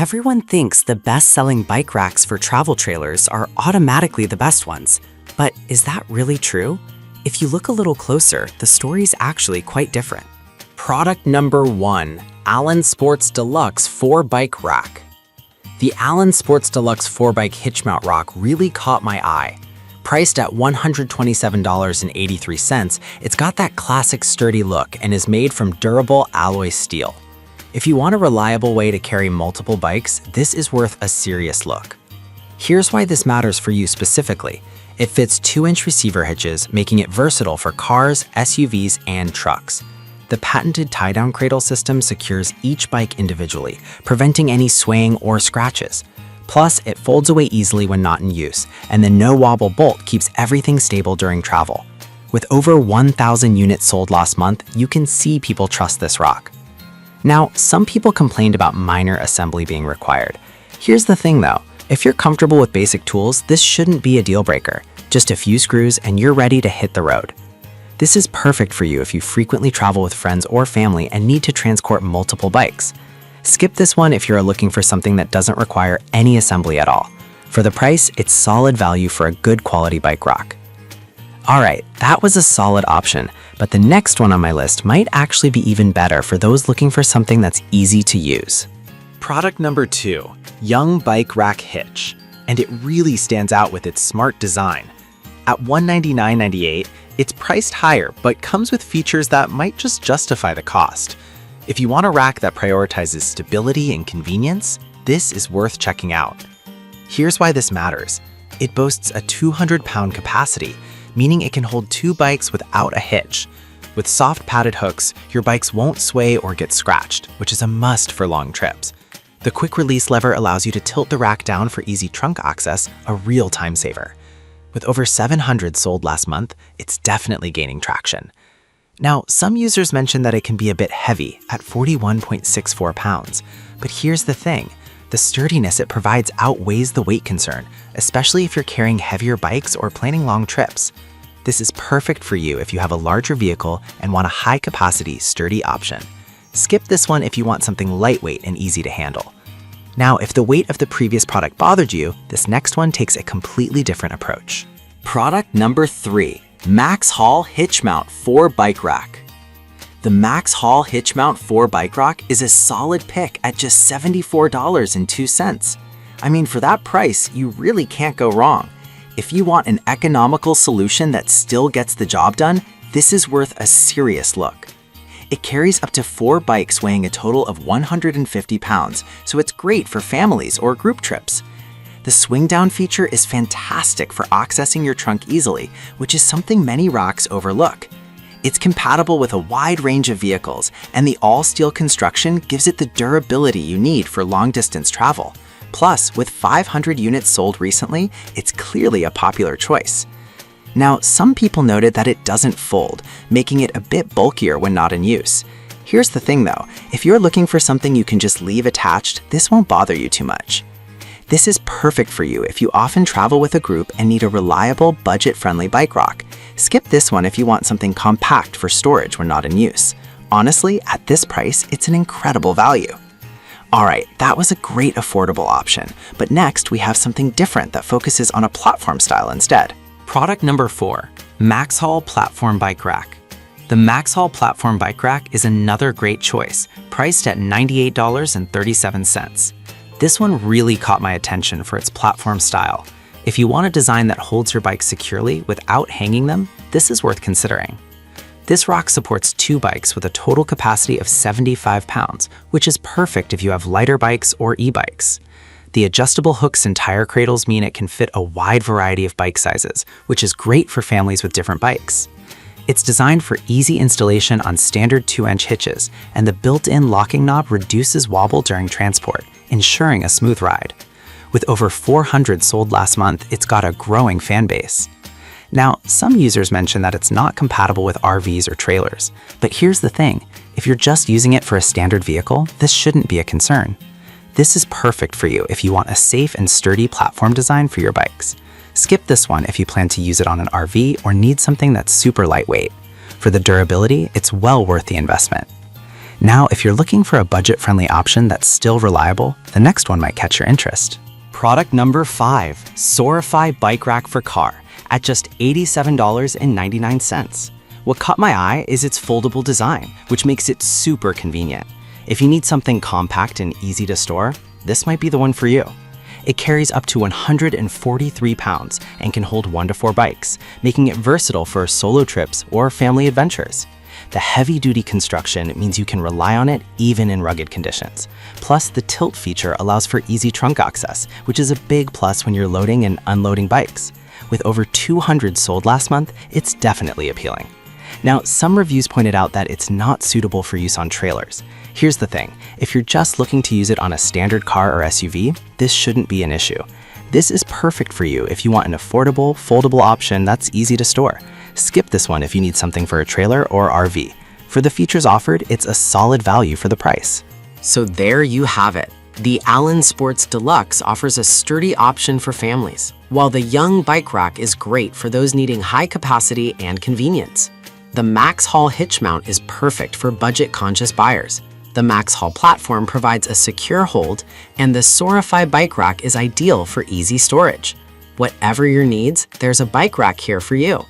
Everyone thinks the best-selling bike racks for travel trailers are automatically the best ones. But is that really true? If you look a little closer, the story's actually quite different. Product number 1, Allen Sports Deluxe 4-Bike Rack. The Allen Sports Deluxe 4-Bike hitch mount rack really caught my eye. Priced at $127.83, it's got that classic sturdy look and is made from durable alloy steel. If you want a reliable way to carry multiple bikes, this is worth a serious look. Here's why this matters for you specifically. It fits 2-inch receiver hitches, making it versatile for cars, SUVs, and trucks. The patented tie-down cradle system secures each bike individually, preventing any swaying or scratches. Plus, it folds away easily when not in use, and the no-wobble bolt keeps everything stable during travel. With over 1,000 units sold last month, you can see people trust this rock. Now, some people complained about minor assembly being required. Here's the thing though, if you're comfortable with basic tools, this shouldn't be a deal breaker. Just a few screws and you're ready to hit the road. This is perfect for you if you frequently travel with friends or family and need to transport multiple bikes. Skip this one if you're looking for something that doesn't require any assembly at all. For the price, it's solid value for a good quality bike rack. Alright, that was a solid option, but the next one on my list might actually be even better for those looking for something that's easy to use. Product number 2, Young Bike Rack Hitch. And it really stands out with its smart design. At $199.98, it's priced higher, but comes with features that might just justify the cost. If you want a rack that prioritizes stability and convenience, this is worth checking out. Here's why this matters. It boasts a 200-pound capacity, meaning it can hold 2 bikes without a hitch. With soft padded hooks, your bikes won't sway or get scratched, which is a must for long trips. The quick release lever allows you to tilt the rack down for easy trunk access, a real time saver. With over 700 sold last month, it's definitely gaining traction. Now, some users mentioned that it can be a bit heavy at 41.64 pounds, but here's the thing. The sturdiness it provides outweighs the weight concern, especially if you're carrying heavier bikes or planning long trips. This is perfect for you if you have a larger vehicle and want a high-capacity, sturdy option. Skip this one if you want something lightweight and easy to handle. Now, if the weight of the previous product bothered you, this next one takes a completely different approach. Product number 3, Max Haul Hitch Mount 4-Bike Rack. The Max Haul Hitch Mount 4-Bike Rack is a solid pick at just $74.02. I mean, for that price, you really can't go wrong. If you want an economical solution that still gets the job done, this is worth a serious look. It carries up to 4 bikes weighing a total of 150 pounds, so it's great for families or group trips. The swing down feature is fantastic for accessing your trunk easily, which is something many racks overlook. It's compatible with a wide range of vehicles, and the all-steel construction gives it the durability you need for long-distance travel. Plus, with 500 units sold recently, it's clearly a popular choice. Now, some people noted that it doesn't fold, making it a bit bulkier when not in use. Here's the thing though, if you're looking for something you can just leave attached, this won't bother you too much. This is perfect for you if you often travel with a group and need a reliable, budget-friendly bike rack. Skip this one if you want something compact for storage when not in use. Honestly, at this price, it's an incredible value. Alright, that was a great affordable option, but next we have something different that focuses on a platform style instead. Product number 4, Max Haul Platform Bike Rack. The Max Haul Platform Bike Rack is another great choice, priced at $98.37. This one really caught my attention for its platform style. If you want a design that holds your bike securely without hanging them, this is worth considering. This rack supports 2 bikes with a total capacity of 75 pounds, which is perfect if you have lighter bikes or e-bikes. The adjustable hooks and tire cradles mean it can fit a wide variety of bike sizes, which is great for families with different bikes. It's designed for easy installation on standard 2-inch hitches, and the built-in locking knob reduces wobble during transport, ensuring a smooth ride. With over 400 sold last month, it's got a growing fan base. Now, some users mention that it's not compatible with RVs or trailers, but here's the thing, if you're just using it for a standard vehicle, this shouldn't be a concern. This is perfect for you if you want a safe and sturdy platform design for your bikes. Skip this one if you plan to use it on an RV or need something that's super lightweight. For the durability, it's well worth the investment. Now, if you're looking for a budget-friendly option that's still reliable, the next one might catch your interest. Product number 5, Sorify Bike Rack for Car at just $87.99. What caught my eye is its foldable design, which makes it super convenient. If you need something compact and easy to store, this might be the one for you. It carries up to 143 pounds and can hold 1 to 4 bikes, making it versatile for solo trips or family adventures. The heavy-duty construction means you can rely on it even in rugged conditions. Plus, the tilt feature allows for easy trunk access, which is a big plus when you're loading and unloading bikes. With over 200 sold last month, it's definitely appealing. Now, some reviews pointed out that it's not suitable for use on trailers. Here's the thing, if you're just looking to use it on a standard car or SUV, this shouldn't be an issue. This is perfect for you if you want an affordable, foldable option that's easy to store. Skip this one if you need something for a trailer or RV. For the features offered, it's a solid value for the price. So there you have it. The Allen Sports Deluxe offers a sturdy option for families, while the Young Bike Rack is great for those needing high capacity and convenience. The Max Haul hitch mount is perfect for budget-conscious buyers. The Max Haul platform provides a secure hold, and the Sorify Bike Rack is ideal for easy storage. Whatever your needs, there's a bike rack here for you.